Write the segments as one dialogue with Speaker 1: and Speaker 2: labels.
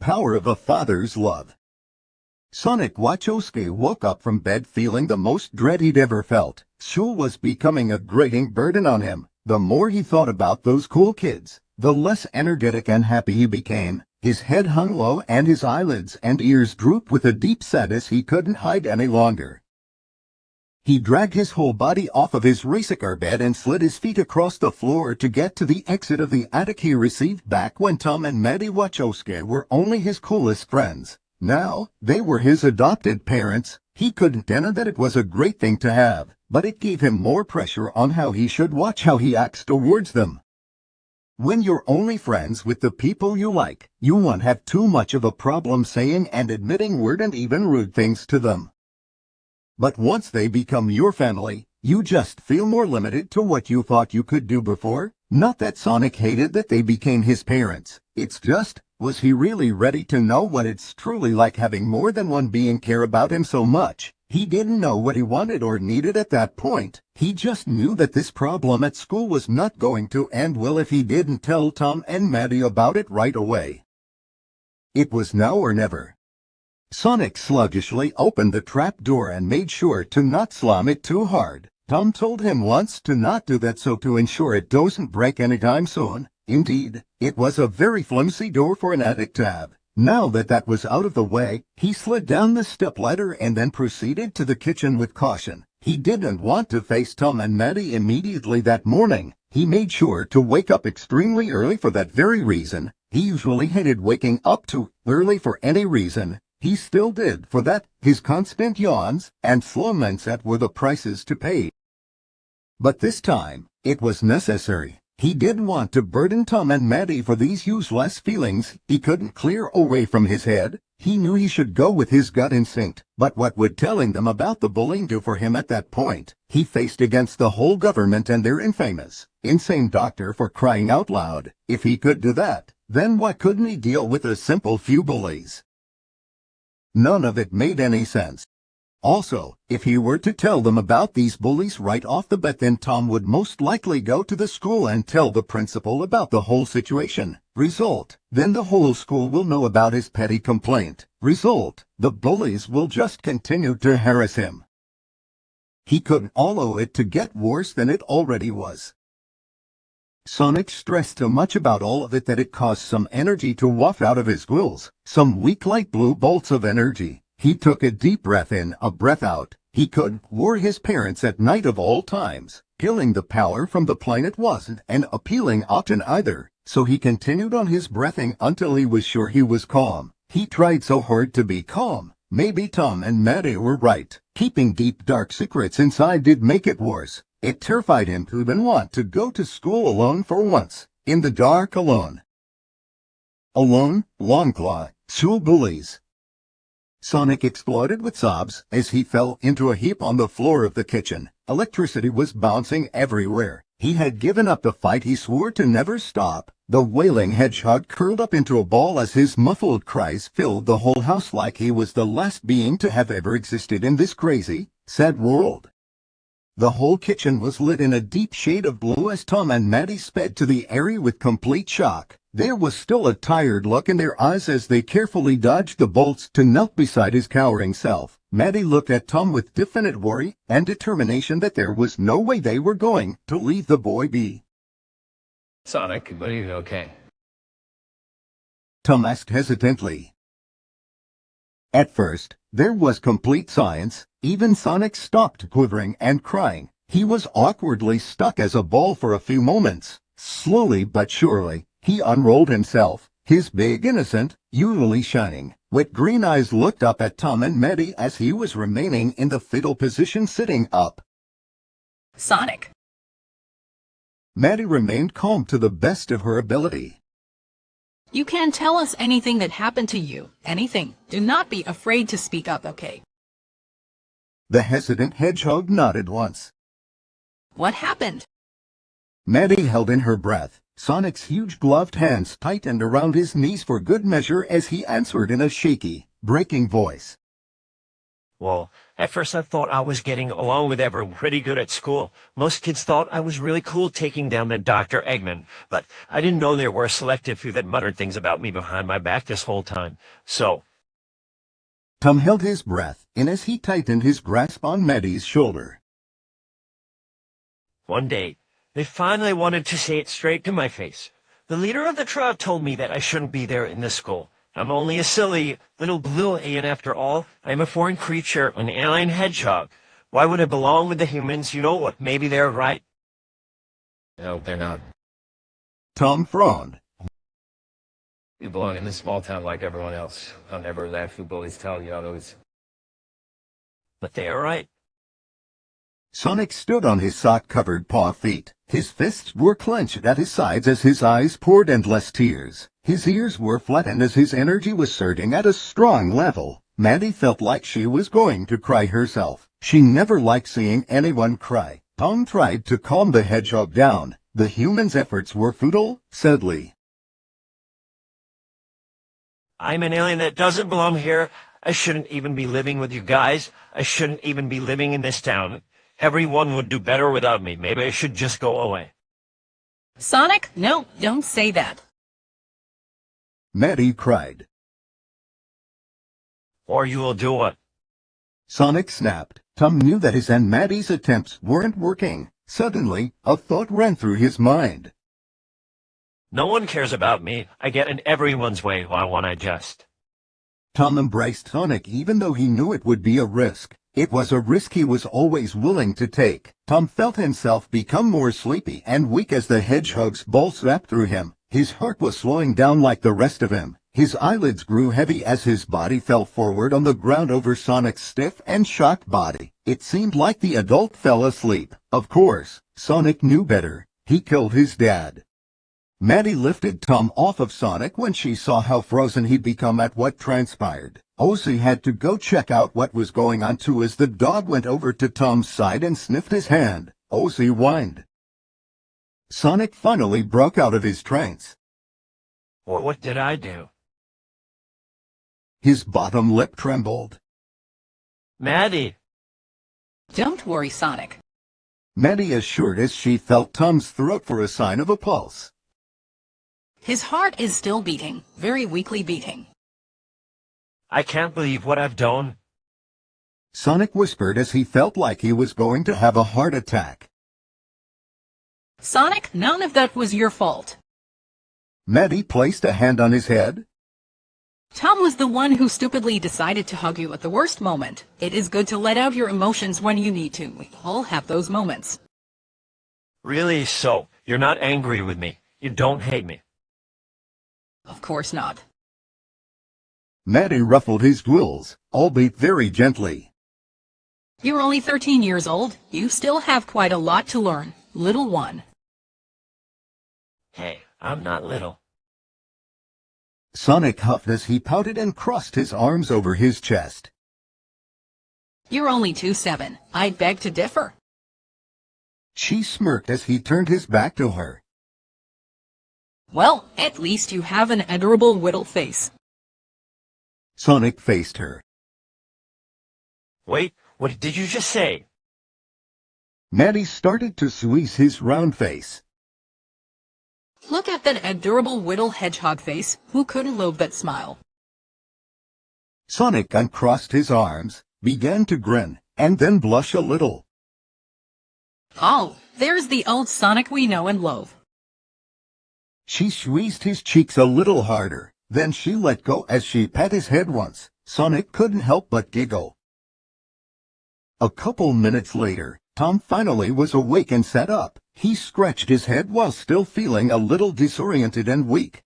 Speaker 1: Power of a father's love. Sonic Wachowski woke up from bed feeling the most dread he'd ever felt. School was becoming a grating burden on him. The more he thought about those cool kids, the less energetic and happy he became. His head hung low and his eyelids and ears drooped with a deep sadness he couldn't hide any longer. He dragged his whole body off of his racecar bed and slid his feet across the floor to get to the exit of the attic he received back when Tom and Maddie Wachowski were only his coolest friends. Now, they were his adopted parents. He couldn't deny that it was a great thing to have, but it gave him more pressure on how he should watch how he acts towards them. When you're only friends with the people you like, you won't have too much of a problem saying and admitting weird and even rude things to them. But once they become your family, you just feel more limited to what you thought you could do before. Not that Sonic hated that they became his parents. It's just, was he really ready to know what it's truly like having more than one being care about him so much? He didn't know what he wanted or needed at that point. He just knew that this problem at school was not going to end well if he didn't tell Tom and Maddie about it right away. It was now or never. Sonic sluggishly opened the trap door and made sure to not slam it too hard. Tom told him once to not do that so to ensure it doesn't break anytime soon. Indeed, it was a very flimsy door for an attic to have. Now that that was out of the way, he slid down the stepladder and then proceeded to the kitchen with caution. He didn't want to face Tom and Maddie immediately that morning. He made sure to wake up extremely early for that very reason. He usually hated waking up too early for any reason. He still did for that. His constant yawns and slow mindset were the prices to pay. But this time, it was necessary. He didn't want to burden Tom and Maddie for these useless feelings he couldn't clear away from his head. He knew he should go with his gut instinct, but what would telling them about the bullying do for him at that point? He faced against the whole government and their infamous, insane doctor for crying out loud. If he could do that, then why couldn't he deal with a simple few bullies? None of it made any sense. Also, if he were to tell them about these bullies right off the bat, then Tom would most likely go to the school and tell the principal about the whole situation. Result, then the whole school will know about his petty complaint. Result, the bullies will just continue to harass him. He couldn't allow it to get worse than it already was. Sonic stressed so much about all of it that it caused some energy to waft out of his gills, some weak light blue bolts of energy. He took a deep breath in, a breath out. He couldn't worry his parents at night of all times. Killing the power from the planet wasn't an appealing option either, so he continued on his breathing until he was sure he was calm. He tried so hard to be calm. Maybe Tom and Maddie were right. Keeping deep dark secrets inside did make it worse. It terrified him to even want to go to school alone for once. In the dark alone. Alone, Longclaw, school bullies. Sonic exploded with sobs as he fell into a heap on the floor of the kitchen. Electricity was bouncing everywhere. He had given up the fight he swore to never stop. The wailing hedgehog curled up into a ball as his muffled cries filled the whole house like he was the last being to have ever existed in this crazy, sad world. The whole kitchen was lit in a deep shade of blue as Tom and Maddie sped to the area with complete shock. There was still a tired look in their eyes as they carefully dodged the bolts to knelt beside his cowering self. Maddie looked at Tom with definite worry and determination that there was no way they were going to leave the boy be.
Speaker 2: Sonic, are you okay?
Speaker 1: Tom asked hesitantly. At first, there was complete silence. Even Sonic stopped quivering and crying. He was awkwardly stuck as a ball for a few moments. Slowly but surely, he unrolled himself. His big, innocent, usually shining, wet green eyes looked up at Tom and Maddie as he was remaining in the fetal position sitting up.
Speaker 3: Sonic.
Speaker 1: Maddie remained calm to the best of her ability.
Speaker 3: You can tell us anything that happened to you. Anything. Do not be afraid to speak up, okay?
Speaker 1: The hesitant hedgehog nodded once.
Speaker 3: What happened?
Speaker 1: Maddie held in her breath. Sonic's huge gloved hands tightened around his knees for good measure as he answered in a shaky, breaking voice.
Speaker 4: Well, at first I thought I was getting along with everyone pretty good at school. Most kids thought I was really cool taking down that Dr. Eggman, but I didn't know there were a selective few that muttered things about me behind my back this whole time. So,
Speaker 1: Tom held his breath in as he tightened his grasp on Maddie's shoulder.
Speaker 4: one day, they finally wanted to say it straight to my face. The leader of the tribe told me that I shouldn't be there in this school. I'm only a silly little blue alien after all. I'm a foreign creature, an alien hedgehog. Why would I belong with the humans? You know what? Maybe they're right.
Speaker 2: No, they're not.
Speaker 1: Tom frowned.
Speaker 2: You belong in this small town like everyone else. I'll never laugh who bullies tell you always.
Speaker 4: But they are right.
Speaker 1: Sonic stood on his sock-covered paw feet. His fists were clenched at his sides as his eyes poured endless tears. His ears were flattened as his energy was surging at a strong level. Maddie felt like she was going to cry herself. She never liked seeing anyone cry. Tom tried to calm the hedgehog down. The human's efforts were futile, sadly.
Speaker 4: I'm an alien that doesn't belong here. I shouldn't even be living with you guys. I shouldn't even be living in this town. Everyone would do better without me. Maybe I should just go away.
Speaker 3: Sonic, no, don't say that.
Speaker 1: Maddie cried.
Speaker 4: Or you will do what?
Speaker 1: Sonic snapped. Tom knew that his and Maddie's attempts weren't working. Suddenly, a thought ran through his mind.
Speaker 4: No one cares about me. I get in everyone's way. Why won't I just?
Speaker 1: Tom embraced Sonic even though he knew it would be a risk. It was a risk he was always willing to take. Tom felt himself become more sleepy and weak as the hedgehog's ball snapped through him. His heart was slowing down like the rest of him. His eyelids grew heavy as his body fell forward on the ground over Sonic's stiff and shocked body. It seemed like the adult fell asleep. Of course, Sonic knew better. He killed his dad. Maddie lifted Tom off of Sonic when she saw how frozen he'd become at what transpired. Ozzy had to go check out what was going on too as the dog went over to Tom's side and sniffed his hand. Ozzy whined. Sonic finally broke out of his trance.
Speaker 4: What did I do?
Speaker 1: His bottom lip trembled.
Speaker 4: Maddie!
Speaker 3: Don't worry, Sonic.
Speaker 1: Maddie assured as she felt Tom's throat for a sign of a pulse.
Speaker 3: His heart is still beating, very weakly beating.
Speaker 4: I can't believe what I've done.
Speaker 1: Sonic whispered as he felt like he was going to have a heart attack.
Speaker 3: Sonic, none of that was your fault.
Speaker 1: Maddie placed a hand on his head.
Speaker 3: Tom was the one who stupidly decided to hug you at the worst moment. It is good to let out your emotions when you need to. We all have those moments.
Speaker 4: Really? So, you're not angry with me. You don't hate me.
Speaker 3: Of course not.
Speaker 1: Maddie ruffled his quills, albeit very gently.
Speaker 3: You're only 13 years old. You still have quite a lot to learn, little one.
Speaker 4: Hey, I'm not little.
Speaker 1: Sonic huffed as he pouted and crossed his arms over his chest.
Speaker 3: You're only 2'7". I beg to differ.
Speaker 1: She smirked as he turned his back to her.
Speaker 3: Well, at least you have an adorable little face.
Speaker 1: Sonic faced her.
Speaker 4: Wait, what did you just say?
Speaker 1: Maddie started to squeeze his round face.
Speaker 3: Look at that adorable little hedgehog face. Who couldn't love that smile?
Speaker 1: Sonic uncrossed his arms, began to grin, and then blush a little.
Speaker 3: Oh, there's the old Sonic we know and love.
Speaker 1: She squeezed his cheeks a little harder, then she let go as she pat his head once. Sonic couldn't help but giggle. A couple minutes later, Tom finally was awake and sat up. He scratched his head while still feeling a little disoriented and weak.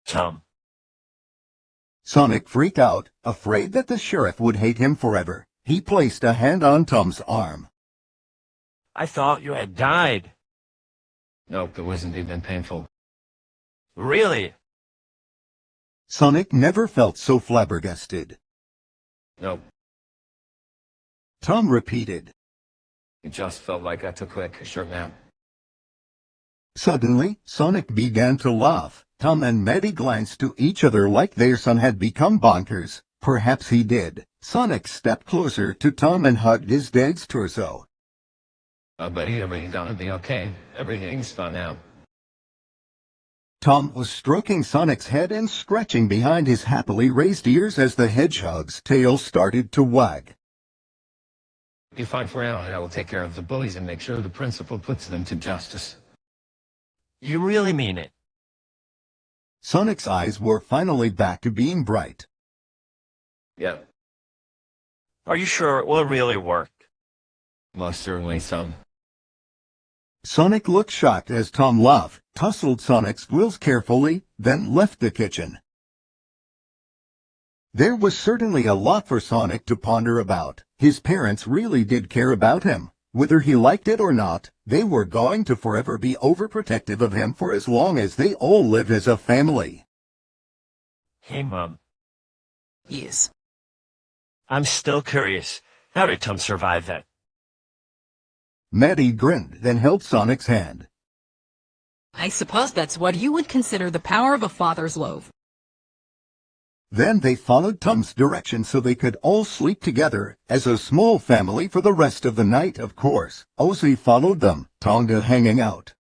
Speaker 4: Tom.
Speaker 1: Sonic freaked out, afraid that the sheriff would hate him forever. He placed a hand on Tom's arm.
Speaker 4: I thought you had died.
Speaker 2: Nope, it wasn't even painful.
Speaker 4: Really?
Speaker 1: Sonic never felt so flabbergasted.
Speaker 2: Nope,
Speaker 1: Tom repeated.
Speaker 2: it just felt like I took a short nap.
Speaker 1: Suddenly, Sonic began to laugh. Tom and Maddie glanced to each other like their son had become bonkers. Perhaps he did. Sonic stepped closer to Tom and hugged his dad's torso.
Speaker 2: Oh, buddy, everything's gonna be okay. Everything's fine now.
Speaker 1: Tom was stroking Sonic's head and scratching behind his happily raised ears as the hedgehog's tail started to wag.
Speaker 2: Be fine for now, and I will take care of the bullies and make sure the principal puts them to justice.
Speaker 4: You really mean it?
Speaker 1: Sonic's eyes were finally back to being bright.
Speaker 2: Yep,
Speaker 4: Are you sure it will really work?
Speaker 2: most certainly so.
Speaker 1: Sonic looked shocked as Tom laughed, tousled Sonic's grills carefully, then left the kitchen. There was certainly a lot for Sonic to ponder about. His parents really did care about him. Whether he liked it or not, they were going to forever be overprotective of him for as long as they all lived as a family.
Speaker 4: Hey, Mom.
Speaker 3: Yes.
Speaker 4: I'm still curious. How did Tom survive that?
Speaker 1: Maddie grinned, then held Sonic's hand.
Speaker 3: I suppose that's what you would consider the power of a father's love.
Speaker 1: Then they followed Tom's direction so they could all sleep together as a small family for the rest of the night, of course. Ozzy followed them, Tonga hanging out.